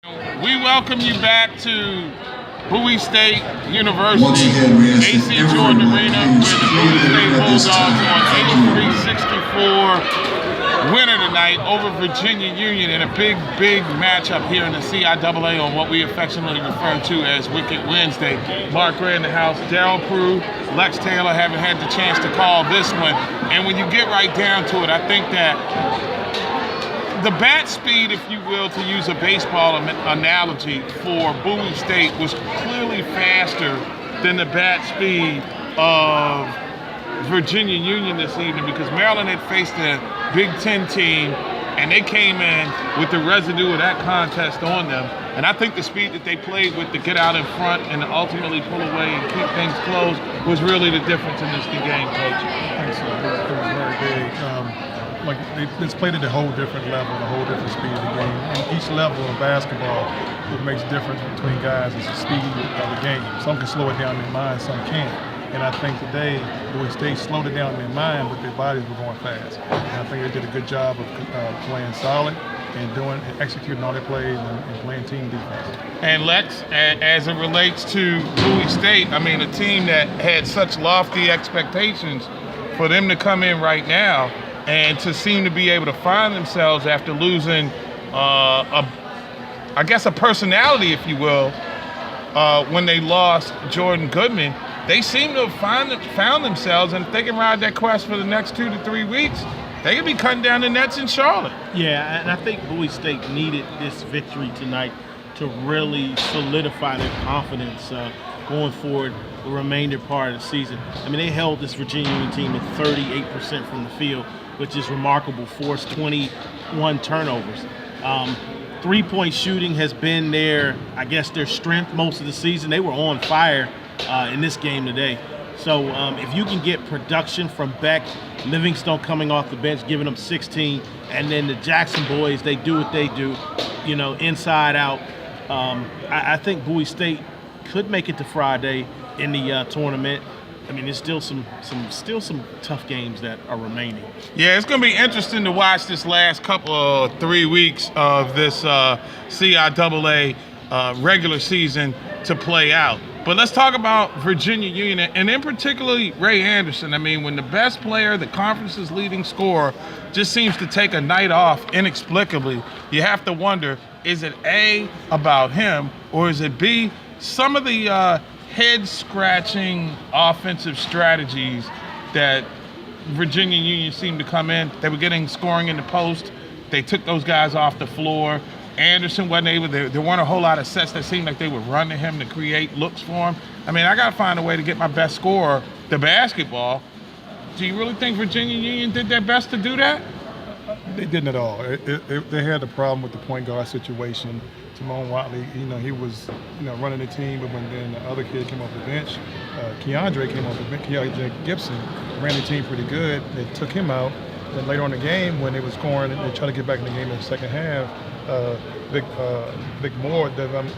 We welcome you back to Bowie State University, Once again, we ask AC that Jordan everyone Arena, please where the stand Bowie State at this Bulldogs time. on 83-64 winner tonight over Virginia Union in a big matchup here in the CIAA on what we affectionately refer to as Wicked Wednesday. Mark Gray in the house, Darryl Prue, Lex Taylor haven't had the chance to call this one. And when you get right down to it, I think that the bat speed, if you will, to use a baseball analogy for Bowie State was clearly faster than the bat speed of Virginia Union this evening, because Maryland had faced a Big Ten team and they came in with the residue of that contest on them. And I think the speed that they played with to get out in front and to ultimately pull away and keep things close was really the difference in this game, Coach. I think so. It was very big. They just played at a whole different level, a whole different speed of the game. And each level of basketball, what makes the difference between guys is the speed of the game. Some can slow it down in their mind, some can't. And I think today, Bowie State slowed it down in their mind, but their bodies were going fast. And I think they did a good job of playing solid and executing all their plays and playing team defense. And Lex, as it relates to Bowie State, I mean, a team that had such lofty expectations, for them to come in right now and to seem to be able to find themselves after losing, I guess, a personality, if you will, when they lost Jordan Goodman, they seem to have found themselves, and if they can ride that quest for the next 2 to 3 weeks, they could be cutting down the nets in Charlotte. Yeah, and I think Bowie State needed this victory tonight to really solidify their confidence going forward the remainder part of the season. I mean, they held this Virginia Union team at 38% from the field, which is remarkable, forced 21 turnovers. Three-point shooting has been their strength most of the season. They were on fire in this game today. So if you can get production from Beck, Livingstone coming off the bench, giving them 16, and then the Jackson boys, they do what they do, inside out. I think Bowie State could make it to Friday in the tournament. I mean, there's still some tough games that are remaining. Yeah, it's going to be interesting to watch this last couple of 3 weeks of this CIAA regular season to play out. But let's talk about Virginia Union, and in particularly Ray Anderson. I mean, when the best player, the conference's leading scorer, just seems to take a night off inexplicably, you have to wonder, is it A, about him, or is it B, some of the head-scratching offensive strategies that Virginia Union seemed to come in? They were getting scoring in the post. They took those guys off the floor. Anderson wasn't able, there weren't a whole lot of sets that seemed like they would run to him to create looks for him. I mean, I got to find a way to get my best scorer the basketball. Do you really think Virginia Union did their best to do that? They didn't at all. They had a problem with the point guard situation. Timon Watley, he was, running the team, but when then the other kid came off the bench, Keandre came off the bench. Keandre Gibson ran the team pretty good. They took him out. Then later on in the game, when they were scoring, they tried to get back in the game in the second half.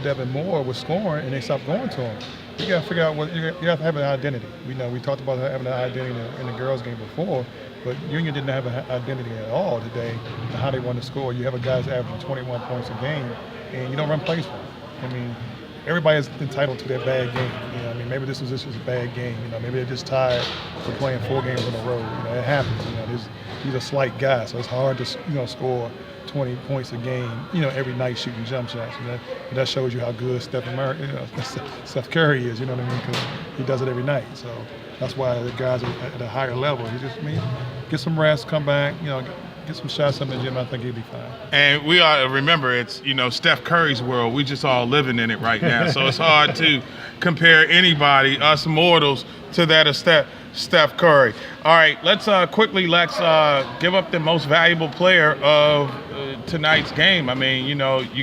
Devin Moore was scoring, and they stopped going to him. You got to figure out you have to have an identity. We talked about having an identity in the girls' game before, but Union didn't have an identity at all today in how they want to score. You have a guy averaging 21 points a game, and you don't run plays for him. I mean, everybody's entitled to their bad game. Maybe this was just a bad game. Maybe they're just tired for playing 4 games in a row. It happens. He's a slight guy, so it's hard to score 20 points a game, every night shooting jump shots. And that shows you how good Steph Curry is, because he does it every night. So that's why the guys are at a higher level. He just get some rest, come back, get some shots up in the gym. I think he'll be fine. And we ought to remember, it's Steph Curry's world. We just all living in it right now, so it's hard to compare anybody, us mortals, to that of Steph Curry. All right, let's quickly give up the most valuable player of tonight's game. I mean, you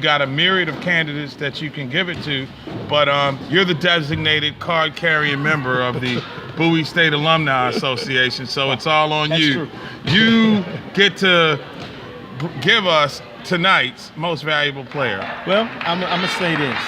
got a myriad of candidates that you can give it to, but you're the designated card-carrying member of the Bowie State Alumni Association, so it's all on you. True. You get to give us tonight's most valuable player. Well, I'm going to say this.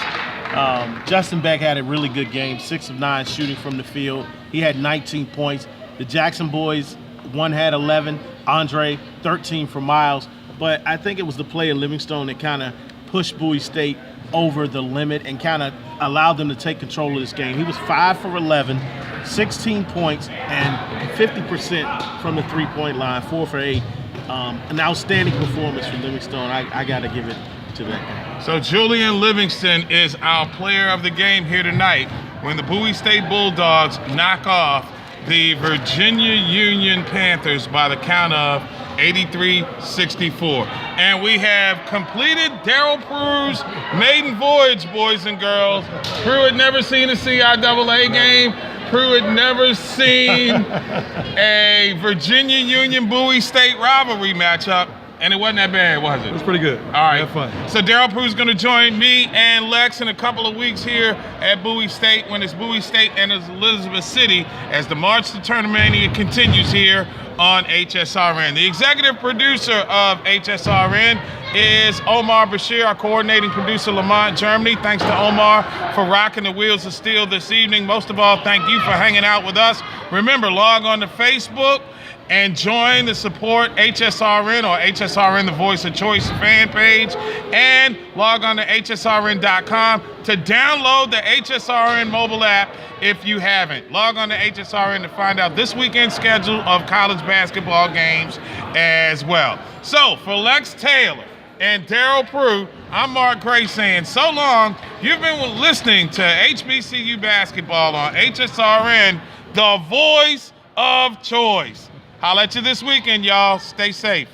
Justin Beck had a really good game, 6 of 9 shooting from the field. He had 19 points. The Jackson boys, one had 11, Andre, 13 for Miles. But I think it was the play of Livingstone that kind of pushed Bowie State over the limit and kind of allowed them to take control of this game. He was 5 for 11, 16 points, and 50% from the three-point line, 4 for 8. An outstanding performance from Livingstone. I got to give it to that guy. So Julian Livingston is our player of the game here tonight when the Bowie State Bulldogs knock off the Virginia Union Panthers by the count of 83-64. And we have completed Daryl Prue's maiden voyage, boys and girls. Prue had never seen a CIAA game. Prue had never seen a Virginia Union Bowie State rivalry matchup. And it wasn't that bad, was it? It was pretty good. All right. Had fun. So Daryl Prue's going to join me and Lex in a couple of weeks here at Bowie State when it's Bowie State and it's Elizabeth City as the March to Tournamania continues here on HSRN. The executive producer of HSRN is Omar Bashir, our coordinating producer, Lamont, Germany. Thanks to Omar for rocking the wheels of steel this evening. Most of all, thank you for hanging out with us. Remember, log on to Facebook and join the Support HSRN or HSRN The Voice of Choice fan page, and log on to hsrn.com to download the HSRN mobile app if you haven't. Log on to HSRN to find out this weekend's schedule of college basketball games as well. So for Lex Taylor and Daryl Prue, I'm Mark Gray saying so long. You've been listening to HBCU basketball on HSRN, the voice of choice. Holla at you this weekend, y'all. Stay safe.